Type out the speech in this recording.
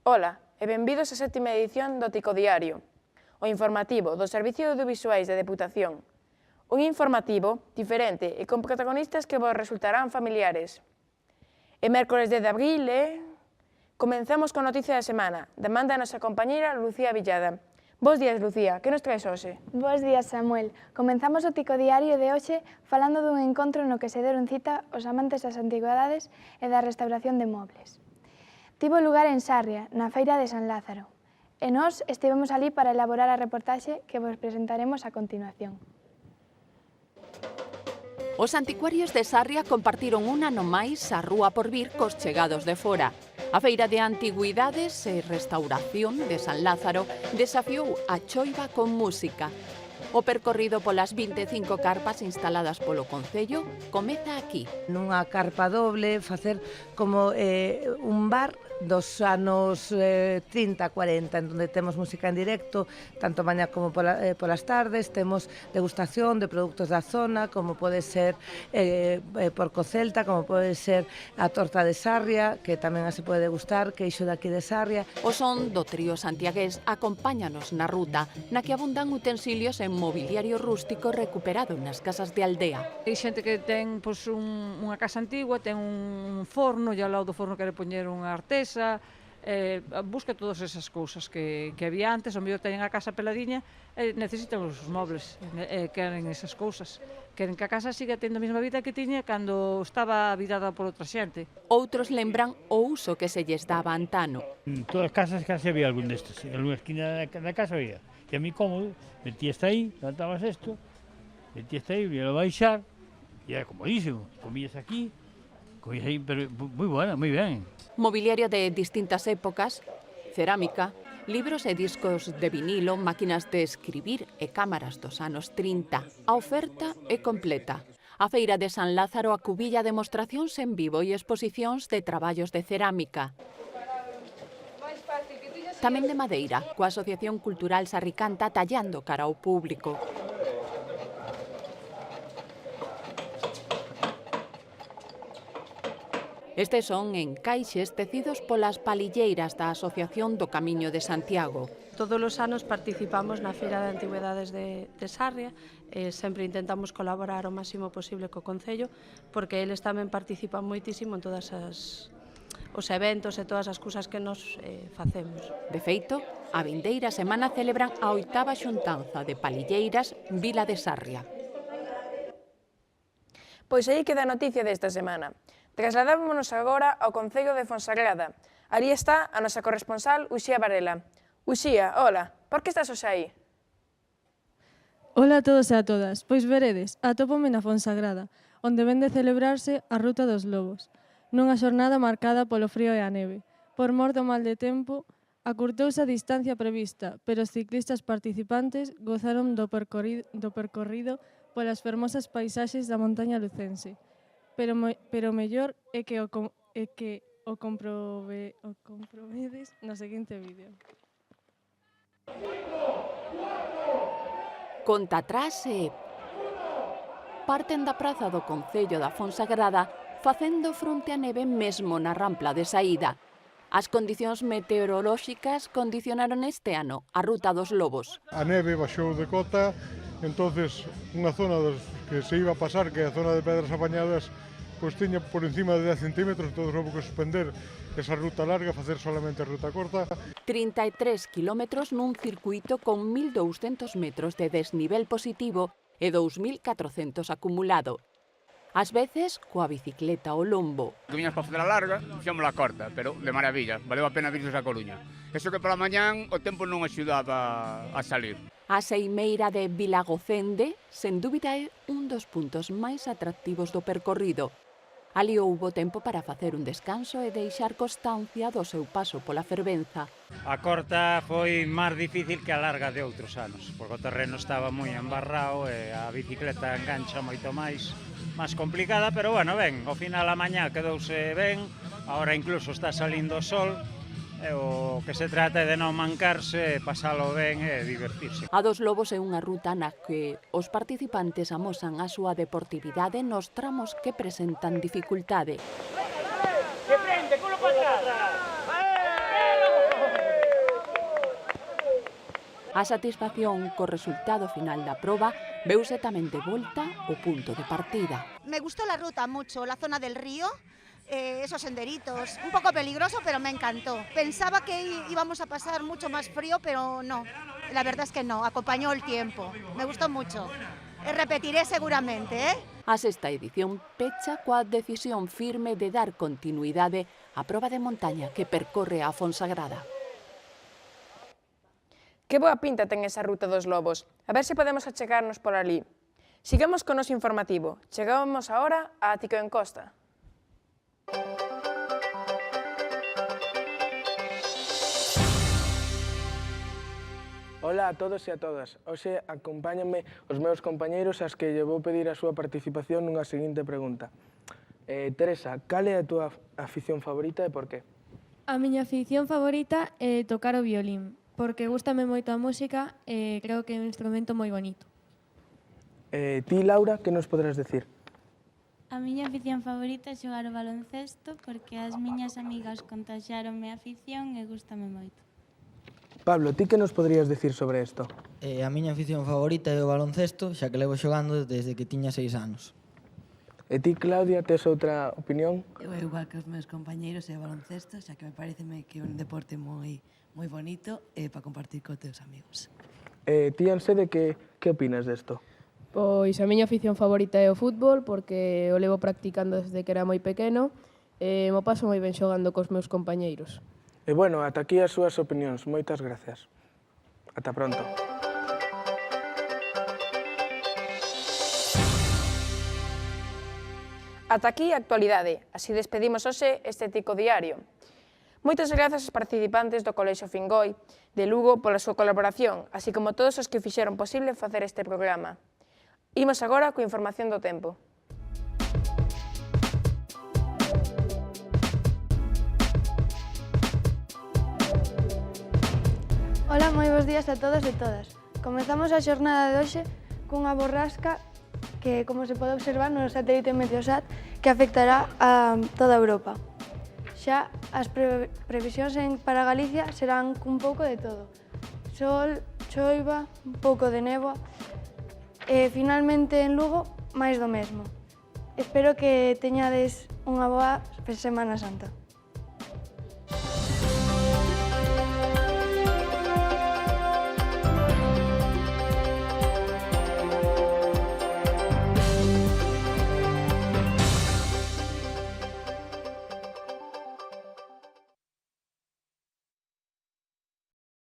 Ola, e benvidos á sétima edición do Tico Diario, o informativo do Servicio de Audiovisuais da Deputación. Un informativo diferente e con protagonistas que vos resultarán familiares. E mércoles 10 de abril, comenzamos con noticia da semana, demanda a nosa compañeira Lucía Villada. Bos días, Lucía, que nos traes hoxe? Bos días, Samuel. Comenzamos o Tico Diario de hoxe falando dun encontro no que se deron cita os amantes das antigüedades e da restauración de mobles. Tivo lugar en Sarria, na feira de San Lázaro, e nós estivemos ali para elaborar a reportaxe que vos presentaremos a continuación. Os anticuarios de Sarria compartiron un ano máis a rúa por vir cos chegados de fora. A Feira de Antigüidades e Restauración de San Lázaro desafiou a choiva con música. O percorrido polas 25 carpas instaladas polo Concello comeza aquí. Nunha carpa doble, facer como un bar dos anos 30-40, en donde temos música en directo, tanto mañá como polas tardes, temos degustación de produtos da zona, como pode ser porco celta, como pode ser a torta de Sarria, que tamén se pode degustar, queixo daqui de Sarria. O son do trío santiagués acompáñanos na ruta, na que abundan utensilios e mobiliario rústico recuperado nas casas de aldea. Hai xente que ten unha casa antigua, ten un forno, e ao lado do forno quere poñer unha artesa, busca todas esas cousas que había antes, o mellor teñen a casa peladiña e necesitan os mobles, queren esas cousas. Queren que a casa siga tendo a mesma vida que tiña cando estaba habidada por outra xente. Outros lembran o uso que se lles daba antano. En todas as casas casi había algún destes, en alguna esquina da casa había. E a mí cómodo, metías aí, levantabas isto, metías aí, ia a baixar, e era comodísimo, comías aquí, comías aí, pero moi buena, moi ben. Mobiliario de distintas épocas, cerámica, libros e discos de vinilo, máquinas de escribir e cámaras dos anos 30. A oferta é completa. A Feira de San Lázaro acubilla demostracións en vivo e exposicións de traballos de cerámica. Tamén de madeira, coa Asociación Cultural Sarricanta tallando cara ao público. Estes son encaixes tecidos polas palilleiras da Asociación do Camiño de Santiago. Todos os anos participamos na Feira de Antigüedades de Sarria e sempre intentamos colaborar o máximo posible co Concello porque eles tamén participan moitísimo en todas os eventos e todas as cousas que nos facemos. De feito, a vindeira semana celebran a 8ª xuntanza de palilleiras Vila de Sarria. Pois aí queda a noticia desta semana. Trasladámonos agora ao Concello de Fonsagrada. Ali está a nosa corresponsal Uxía Varela. Uxía, hola, por que estás hoxe aí? Ola a todos e a todas. Pois veredes, atópome na Fonsagrada, onde ven de celebrarse a Ruta dos Lobos, nunha xornada marcada polo frío e a neve. Por mor do mal de tempo, acurtouse a distancia prevista, pero os ciclistas participantes gozaron do percorrido polas fermosas paisaxes da montaña lucense. Pero mellor é que o comprobedes no seguinte vídeo. Conta atrás e parten da praza do Concello da Fonsagrada facendo fronte á neve mesmo na rampla de saída. As condicións meteorolóxicas condicionaron este ano a Ruta dos Lobos. A neve baixou de cota, entonces unha zona que se iba a pasar, que é a zona de Pedras Apañadas, pois tiña por encima de 10 centímetros, entón houve que suspender esa ruta larga, facer solamente a ruta corta. 33 kilómetros nun circuito con 1.200 metros de desnivel positivo e 2.400 acumulado. Ás veces, coa bicicleta ao lombo. Viñas para facer a larga, fixémola corta, pero de maravilla, valeu a pena virnos a Coruña. Eso que pola mañán o tempo non axudaba a salir. A seimeira de Vilagocende, sen dúbida, é un dos puntos máis atractivos do percorrido. Ali houbo tempo para facer un descanso e deixar constancia do seu paso pola fervenza. A corta foi máis difícil que a larga de outros anos, porque o terreno estaba moi embarrado e a bicicleta engancha moito máis complicada, pero bueno, ben, ao final a mañá quedouse ben, agora incluso está salindo o sol, e o que se trata é de non mancarse, pasalo ben e divertirse. A dos Lobos é unha ruta na que os participantes amosan a súa deportividade nos tramos que presentan dificultade. Que prende, culo para atrás! A satisfacción co resultado final da proba veuse tamén de volta o punto de partida. Me gustó la ruta mucho, la zona del río, esos senderitos, un poco peligroso, pero me encantó. Pensaba que íbamos a pasar mucho más frío, pero no, la verdad es que no, acompañó el tiempo, me gustó mucho. Repetiré seguramente, ¿eh? A sexta edición pecha coa decisión firme de dar continuidade á proba de montaña que percorre a Fonsagrada. Que boa pinta ten esa ruta dos lobos. A ver se podemos achegarnos por ali. Sigamos con o noso informativo. Chegamos agora a Ático en Costa. Ola a todos e a todas. Hoxe acompáñanme os meus compañeiros as que lle vou pedir a súa participación nunha seguinte pregunta. Teresa, cal é a túa afición favorita e por qué? A miña afición favorita é tocar o violín, porque gústame moito a música e creo que é un instrumento moi bonito. Ti, Laura, que nos poderás decir? A miña afición favorita é xogar o baloncesto porque as miñas amigas contaxiaronme a afición e gústame moito. Pablo, ti que nos poderías decir sobre isto? A miña afición favorita é o baloncesto, xa que levo xogando desde que tiña 6 anos. E ti, Claudia, tes outra opinión? Eu igual que os meus compañeiros é o baloncesto, xa que me pareceme que é un deporte moi bonito para compartir co teus amigos. Ti, Ansede, que opinas desto? Pois a miña afición favorita é o fútbol porque o levo practicando desde que era moi pequeno e mo paso moi ben xogando cos meus compañeiros. E bueno, ata aquí as súas opinións. Moitas gracias. Ata pronto. Ata aquí a actualidade. Así despedimos hoxe este Tico Diario. Moitas grazas aos participantes do Colexio Fingoi de Lugo pola súa colaboración, así como todos os que fixeron posible facer este programa. Imos agora coa información do tempo. Ola, moi bons días a todos e todas. Comezamos a xornada de hoxe cunha borrasca que, como se pode observar no satélite Meteosat, que afectará a toda Europa. Xa as previsións para Galicia serán cun pouco de todo. Sol, choiva, un pouco de néboa e finalmente en Lugo máis do mesmo. Espero que teñades unha boa Semana Santa.